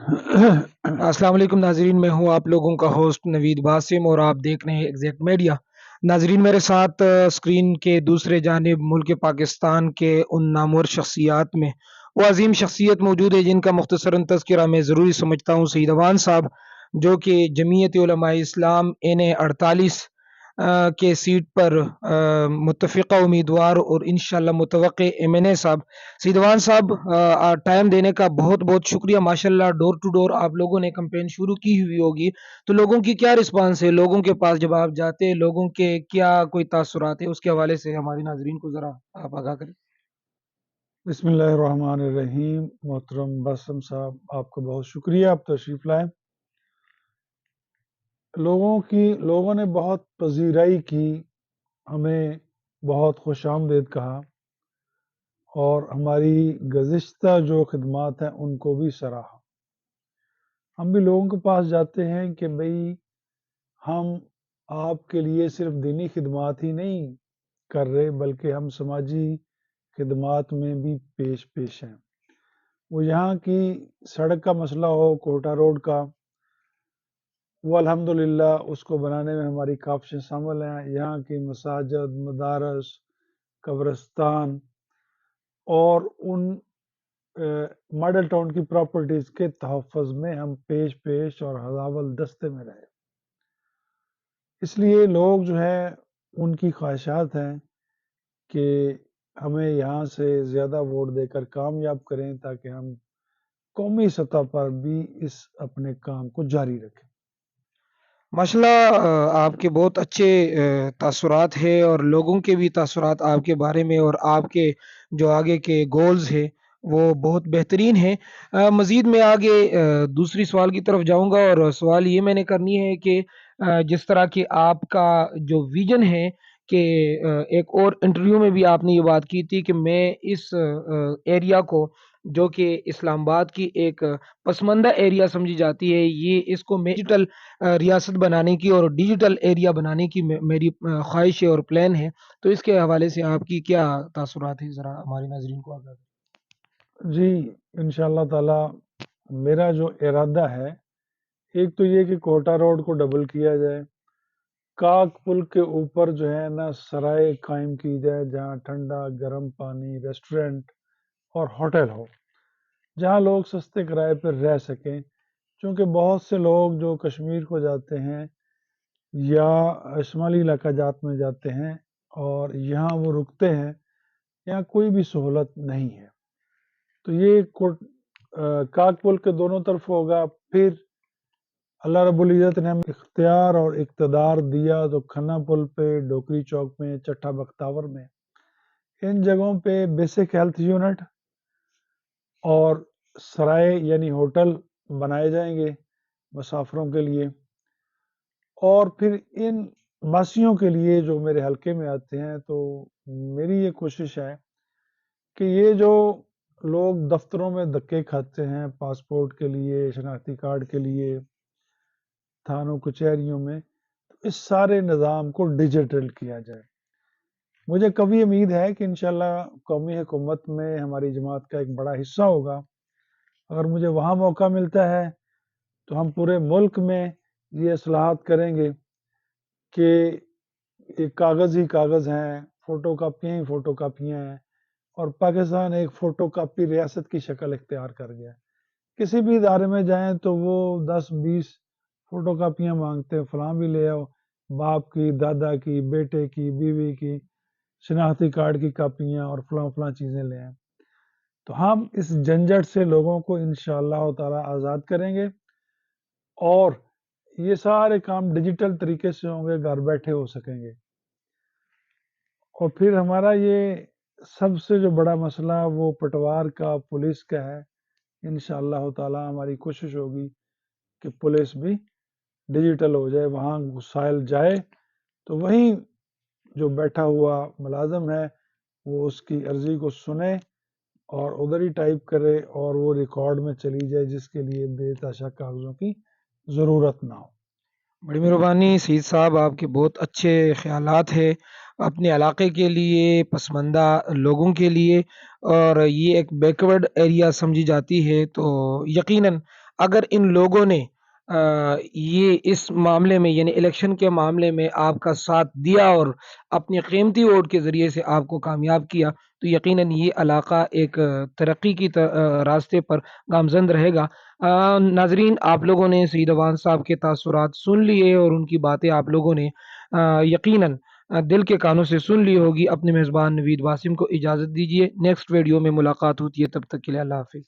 अस्सलाम वालेकुम नाजरीन, मैं हूं आप लोगों का होस्ट नवीद बासिम और आप देख रहे हैं एग्जैक्ट मीडिया। नाजरीन, मेरे साथ स्क्रीन के दूसरे जानिब मुल्क पाकिस्तान के उन नामवर शख्सियात में वो अजीम शख्सियत मौजूद है जिनका मुख्तसरन तज़किरा मैं ज़रूरी समझता हूँ। सईद अवान साहब, जो कि जमीयत उलमा इस्लाम NA 48 के सीट पर मुत्तफ़िक़ा उम्मीदवार और इंशाअल्लाह मुतवक्के MNA साहब। सिद्धवान साहब, टाइम देने का बहुत बहुत शुक्रिया। माशाल्लाह, डोर टू डोर आप लोगों ने कैंपेन शुरू की हुई होगी, तो लोगों की क्या रिस्पांस है? लोगों के पास जब आप जाते हैं, लोगों के क्या कोई तासुरात है? उसके हवाले से हमारी नाजरीन को ज़रा आप आगाह करें। बिस्मिल्लाहिर्रहमानिर्रहीम। मोहतरम बासम साहब, आपका बहुत शुक्रिया, आप तशरीफ़ लाए। लोगों ने बहुत पजीराई की, हमें बहुत खुश आमदेद कहा और हमारी गुज़िश्ता जो खिदमात हैं उनको भी सराहा। हम भी लोगों के पास जाते हैं कि भाई, हम आपके लिए सिर्फ दीनी खिदमात ही नहीं कर रहे, बल्कि हम समाजी खिदमात में भी पेश पेश हैं। वो यहाँ की सड़क का मसला हो, कोटा रोड का, वो अल्हम्दुलिल्लाह उसको बनाने में हमारी काफ़िशें शामिल हैं। यहाँ की मसाजिद, मदारस, कब्रिस्तान और उन मॉडल टाउन की प्रॉपर्टीज़ के तहफ़्फ़ुज़ में हम पेश पेश और हज़ावल दस्ते में रहे। इसलिए लोग जो है, उनकी ख्वाहिशात हैं कि हमें यहाँ से ज़्यादा वोट देकर कामयाब करें ताकि हम कौमी सतह पर भी इस अपने काम को जारी रखें। माशाल्लाह, आपके बहुत अच्छे तासुरात है और लोगों के भी तासुरात आपके बारे में और आपके जो आगे के गोल्स है वो बहुत बेहतरीन है। मज़ीद मैं आगे दूसरी सवाल की तरफ जाऊंगा और सवाल ये मैंने करनी है कि जिस तरह की आपका जो विजन है कि एक और इंटरव्यू में भी आपने ये बात की थी कि मैं इस एरिया को, जो कि इस्लामाबाद की एक पसमानदा एरिया समझी जाती है, ये इसको मैं डिजिटल रियासत बनाने की और डिजिटल एरिया बनाने की मेरी ख्वाहिश है और प्लान है। तो इसके हवाले से आपकी क्या तासुरात है, ज़रा हमारे नाज़रीन को आगाह करें। जी, इंशाअल्लाह ताला मेरा जो इरादा है, एक तो ये कि कोटा रोड को डबल किया जाए। काक पुल के ऊपर जो है ना, सराय कायम की जाए जहाँ ठंडा गर्म पानी, रेस्टोरेंट और होटल हो, जहाँ लोग सस्ते किराए पर रह सकें। क्योंकि बहुत से लोग जो कश्मीर को जाते हैं या शुमाली इलाका जात में जाते हैं और यहाँ वो रुकते हैं, यहाँ कोई भी सहूलत नहीं है। तो ये काक पुल के दोनों तरफ होगा। फिर अल्लाह रब्बुल इज़्ज़त ने हमें इख्तियार और इक़्तिदार दिया तो खन्ना पुल पे, डोकरी चौक में, चट्टा बख्तावर में, इन जगहों पे बेसिक हेल्थ यूनिट और सराय यानी होटल बनाए जाएंगे मुसाफिरों के लिए। और फिर इन वासियों के लिए जो मेरे हलके में आते हैं, तो मेरी ये कोशिश है कि ये जो लोग दफ्तरों में धक्के खाते हैं पासपोर्ट के लिए, शनाख्ती कार्ड के लिए, थानों कचहरियों में, तो इस सारे निज़ाम को डिजिटल किया जाए। मुझे कभी उम्मीद है कि इंशाल्लाह कौमी हुकूमत में हमारी जमात का एक बड़ा हिस्सा होगा। अगर मुझे वहाँ मौका मिलता है तो हम पूरे मुल्क में ये इस्लाहात करेंगे कि ये कागज़ ही कागज़ हैं, फ़ोटो कापियाँ ही फ़ोटो कापियाँ हैं और पाकिस्तान एक फ़ोटो कापी रियासत की शक्ल इख्तियार कर गया है। किसी भी इदारे में जाएँ तो वो 10-20 फ़ोटो कापियाँ माँगते हैं, फलाँ भी ले आओ, बाप की, दादा की, बेटे की, बीवी की, शनाख्ती कार्ड की कापियाँ और फलाँ-फलाँ चीज़ें ले आएँ। तो हम इस झंझट से लोगों को इंशाअल्लाह ताला आज़ाद करेंगे और ये सारे काम डिजिटल तरीके से होंगे, घर बैठे हो सकेंगे। और फिर हमारा ये सबसे जो बड़ा मसला वो पटवार का, पुलिस का है। इंशाअल्लाह ताला हमारी कोशिश होगी कि पुलिस भी डिजिटल हो जाए, वहाँ घुसायल जाए तो वहीं जो बैठा हुआ मुलाज़िम है वो उसकी अर्ज़ी को सुने और उधर ही टाइप करे और वो रिकॉर्ड में चली जाए, जिसके लिए बेतहाशा कागज़ों की ज़रूरत ना हो। बड़ी मेहरबानी सईद साहब, आपके बहुत अच्छे ख़यालात हैं अपने इलाके के लिए, पसमानदा लोगों के लिए, और ये एक बैकवर्ड एरिया समझी जाती है, तो यकीनन اگر ان لوگوں نے یہ اس معاملے میں یعنی الیکشن کے معاملے میں آپ کا ساتھ دیا اور اپنی قیمتی ووٹ کے ذریعے سے آپ کو کامیاب کیا، تو یقیناً یہ علاقہ ایک ترقی کی راستے پر گامزن رہے گا۔ ناظرین، آپ لوگوں نے سعید اوان صاحب کے تاثرات سن لیے اور ان کی باتیں آپ لوگوں نے یقیناً دل کے کانوں سے سن لی ہوگی۔ اپنے میزبان نوید واسم کو اجازت دیجیے، نیکسٹ ویڈیو میں ملاقات ہوتی ہے، تب تک کے لیے اللہ حافظ۔